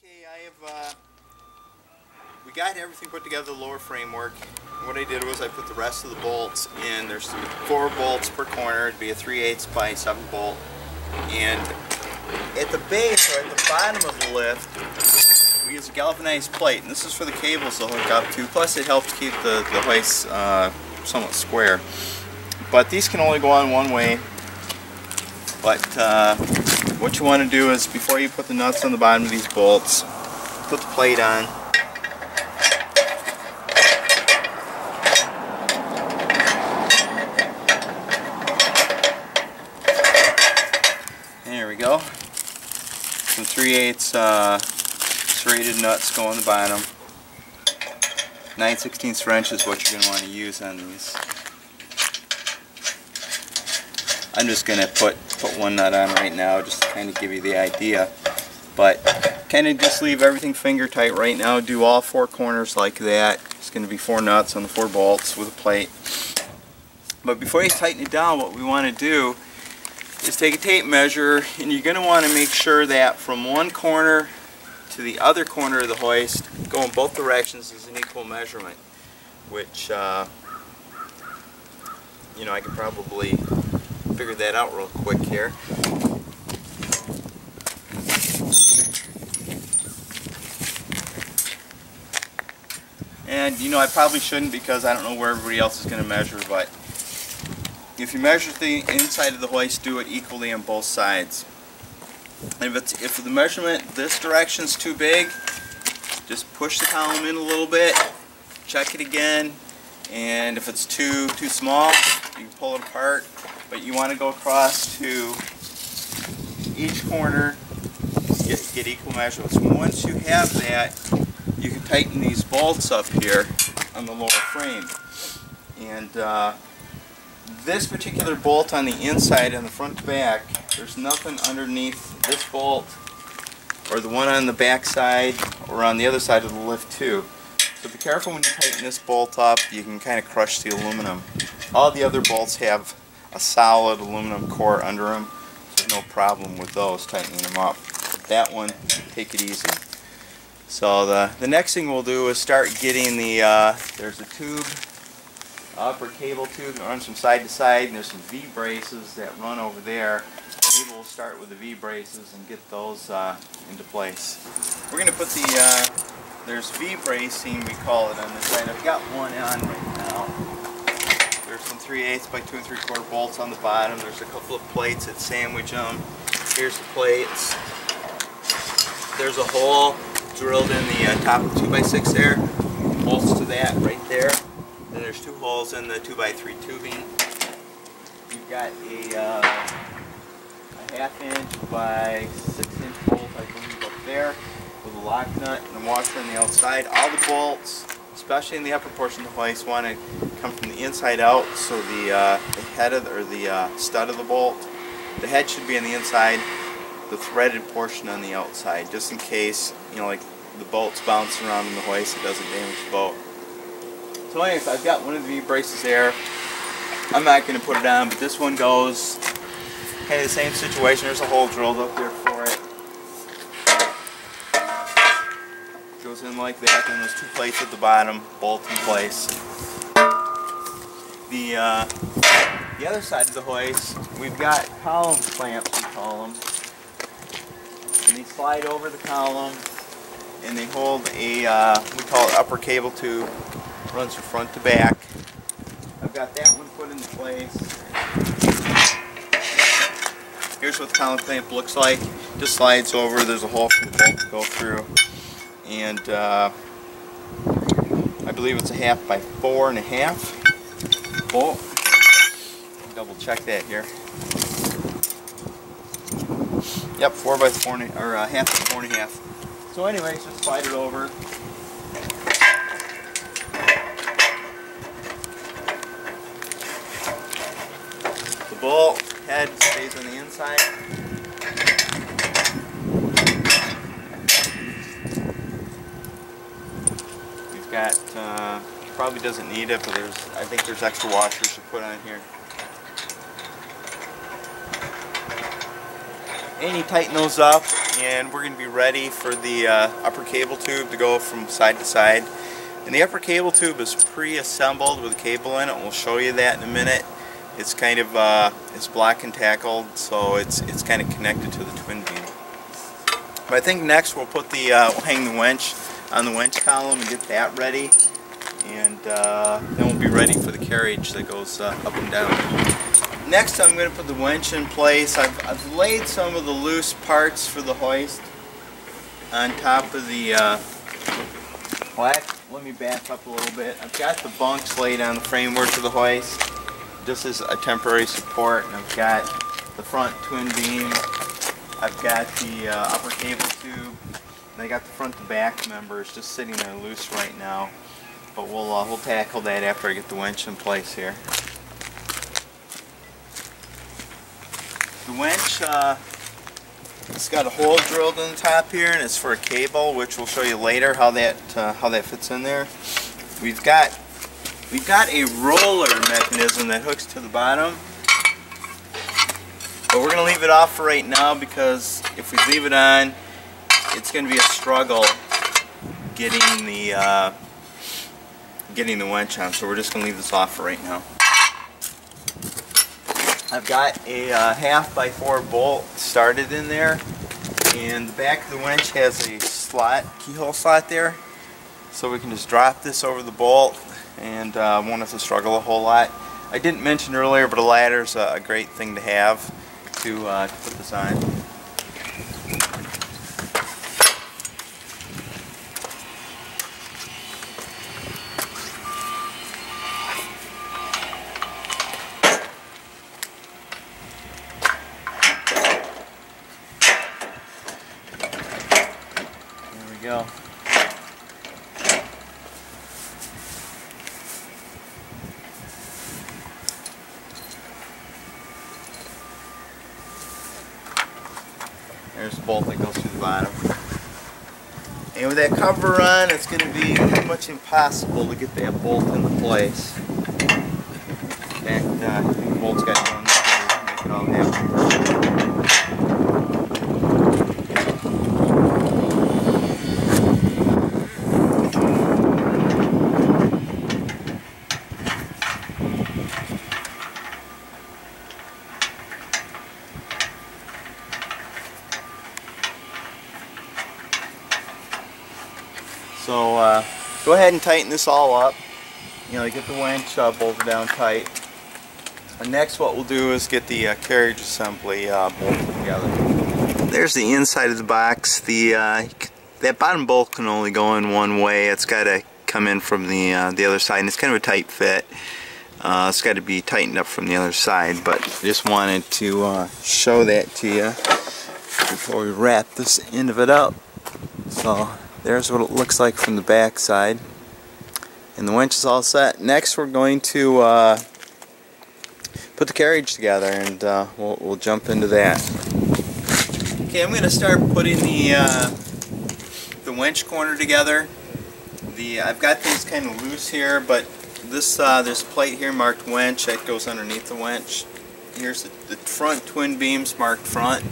Okay, we got everything put together, the lower framework. What I did was I put the rest of the bolts in. There's 4 bolts per corner. It'd be a 3/8 by 7 bolt. And at the base, or at the bottom of the lift, we use a galvanized plate. And this is for the cables to hook up to. Plus it helps keep the hoist somewhat square. But these can only go on one way. But what you want to do is, before you put the nuts on the bottom of these bolts, put the plate on. There we go. Some 3/8 serrated nuts go on the bottom. 9/16 wrench is what you're going to want to use on these. I'm just going to put one nut on right now just to kind of give you the idea. But kind of just leave everything finger tight right now. Do all 4 corners like that. It's going to be 4 nuts on the 4 bolts with a plate. But before you tighten it down, what we want to do is take a tape measure, and you're going to want to make sure that from one corner to the other corner of the hoist, go in both directions, is an equal measurement. Which, you know, I could probably figure that out real quick here. And you know, I probably shouldn't, because I don't know where everybody else is going to measure, but if you measure the inside of the hoist, do it equally on both sides. And if the measurement this direction is too big, just push the column in a little bit, check it again, and if it's too small, you can pull it apart. But you want to go across to each corner, get equal measurements. Once you have that, you can tighten these bolts up here on the lower frame. And this particular bolt on the inside and the front to back, there's nothing underneath this bolt or the one on the back side or on the other side of the lift too. So be careful when you tighten this bolt up, you can kind of crush the aluminum. All the other bolts have a solid aluminum core under them, so there's no problem with those tightening them up. But that one, take it easy. So the next thing we'll do is start getting the, there's a tube, upper cable tube that runs from side to side, and there's some V-braces that run over there. Maybe we'll start with the V-braces and get those into place. We're going to put the, there's V-bracing, we call it, on this side. I've got one on right now. There's some 3/8 by 2 3/4 bolts on the bottom. There's a couple of plates that sandwich them. Here's the plates. There's a hole drilled in the top of the 2x6 there. Bolts to that right there. Then there's 2 holes in the 2x3 tubing. You've got a 1/2 inch by 6 inch bolt, I believe, up there with a lock nut and a washer on the outside. All the bolts, especially in the upper portion of the hoist, want to come from the inside out, so the head of the stud of the bolt, the head should be on the inside, the threaded portion on the outside, just in case, you know, like the bolts bouncing around in the hoist, it doesn't damage the boat. So anyways, I've got one of the V-braces there. I'm not going to put it on, but this one goes kind of the same situation. There's a hole drilled up there for it. Goes in like that, and those 2 plates at the bottom bolt in place. The other side of the hoist, we've got column clamps, we call them, and they slide over the column, and they hold a we call it upper cable tube, runs from front to back. I've got that one put into place. Here's what the column clamp looks like. Just slides over. There's a hole for the bolt to go through. And I believe it's a 1/2 by 4.5 bolt. Double check that here. Yep, 4 by 4 or 1/2 by 4.5. So anyways, just slide it over. The bolt head stays on the inside. Got probably doesn't need it, but I think there's extra washers to put on here. And you tighten those up, and we're going to be ready for the upper cable tube to go from side to side. And the upper cable tube is pre-assembled with a cable in it. We'll show you that in a minute. It's kind of it's block and tackled, so it's kind of connected to the twin beam. But I think next we'll put the we'll hang the winch on the winch column and get that ready, and then we'll be ready for the carriage that goes up and down. Next, I'm going to put the winch in place. I've laid some of the loose parts for the hoist on top of the let me back up a little bit. I've got the bunks laid on the framework of the hoist just as a temporary support, and I've got the front twin beam, I've got the upper cable tube, and I got the front to back members just sitting there loose right now, but we'll tackle that after I get the winch in place here. The winch, it's got a hole drilled in the top here, and it's for a cable, which we'll show you later how that fits in there. We've got a roller mechanism that hooks to the bottom, but we're going to leave it off for right now because if we leave it on, it's going to be a struggle getting the winch on. So we're just going to leave this off for right now. I've got a 1/2x4 bolt started in there, and the back of the winch has a slot, keyhole slot there, so we can just drop this over the bolt and won't have to struggle a whole lot. I didn't mention earlier, but a ladder's a great thing to have to put this on. Go. There's the bolt that goes through the bottom. And with that cover on, it's going to be pretty much impossible to get that bolt into place. In fact, the bolt's got to go in this way to make it all happen. So go ahead and tighten this all up. Get the winch bolted down tight. And next what we'll do is get the carriage assembly bolted together. There's the inside of the box. That bottom bolt can only go in one way. It's got to come in from the other side, and it's kind of a tight fit. It's got to be tightened up from the other side, but I just wanted to show that to you before we wrap this end of it up. So there's what it looks like from the back side, and the winch is all set. Next we're going to put the carriage together, and we'll jump into that. Okay, I'm going to start putting the winch corner together. I've got things kind of loose here, but there's a plate here marked winch that goes underneath the winch. Here's the front twin beams marked front.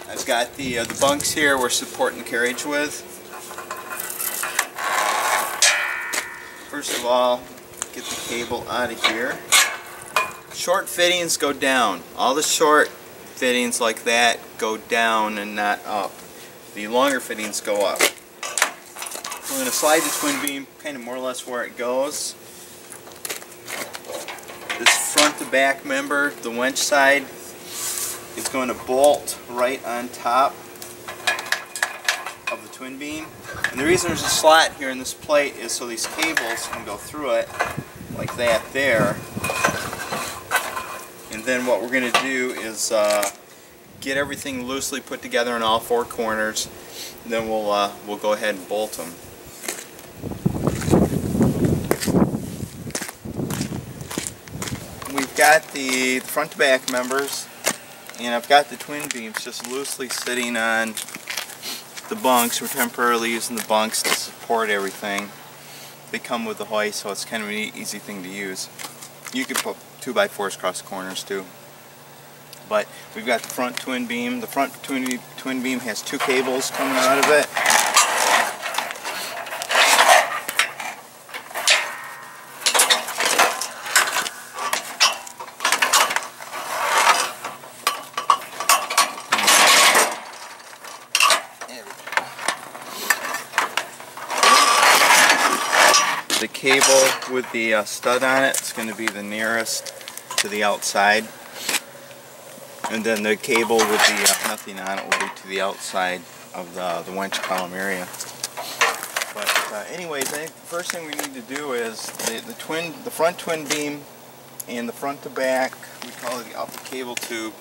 I've got the bunks here we're supporting the carriage with. First of all, get the cable out of here. Short fittings go down. All the short fittings like that go down and not up. The longer fittings go up. We're going to slide the twin beam kind of more or less where it goes. This front to back member, the winch side, is going to bolt right on top of the twin beam. And the reason there's a slot here in this plate is so these cables can go through it like that there. And then what we're going to do is get everything loosely put together in all four corners. And then we'll go ahead and bolt them. We've got the front to back members, and I've got the twin beams just loosely sitting on the bunks. We're temporarily using the bunks to support everything. They come with the hoist, so it's kind of an easy thing to use. You could put 2x4s across the corners too. But we've got the front twin beam. The front twin beam has 2 cables coming out of it. The cable with the stud on it is going to be the nearest to the outside, and then the cable with the nothing on it will be to the outside of the winch column area. But anyways, I think the first thing we need to do is the front twin beam and the front to back, we call it the upper cable tube,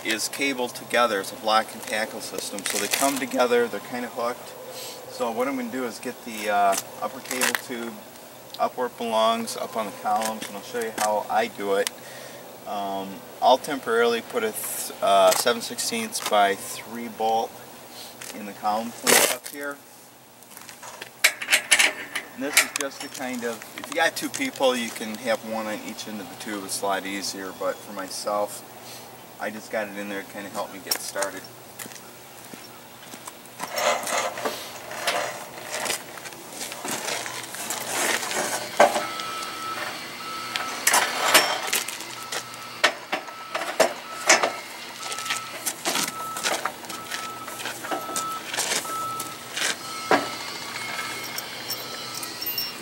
is cabled together. It's a block and tackle system, so they come together, they're kind of hooked. So what I'm going to do is get the upper cable tube up where it belongs, up on the columns, and I'll show you how I do it. I'll temporarily put a 7/16 by 3 bolt in the column point up here. And this is just to kind of, if you got 2 people, you can have one on each end of the tube. It's a lot easier, but for myself, I just got it in there to kind of help me get started.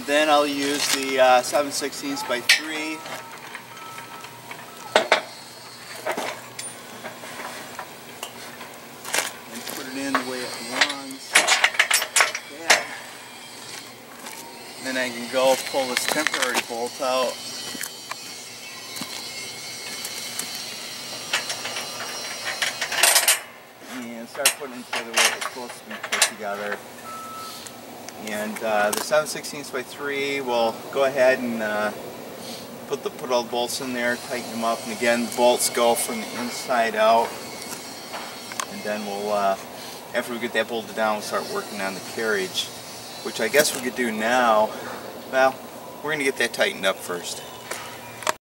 Then I'll use the 7/16 by 3. And put it in the way it belongs. Yeah. Then I can go pull this temporary bolt out. And start putting it together where it's supposed to be put together. And the 7/16 by 3, we'll go ahead and put all the bolts in there, tighten them up, and again the bolts go from the inside out. And then we'll, after we get that bolted down, we'll start working on the carriage, which I guess we could do now. Well, we're going to get that tightened up first.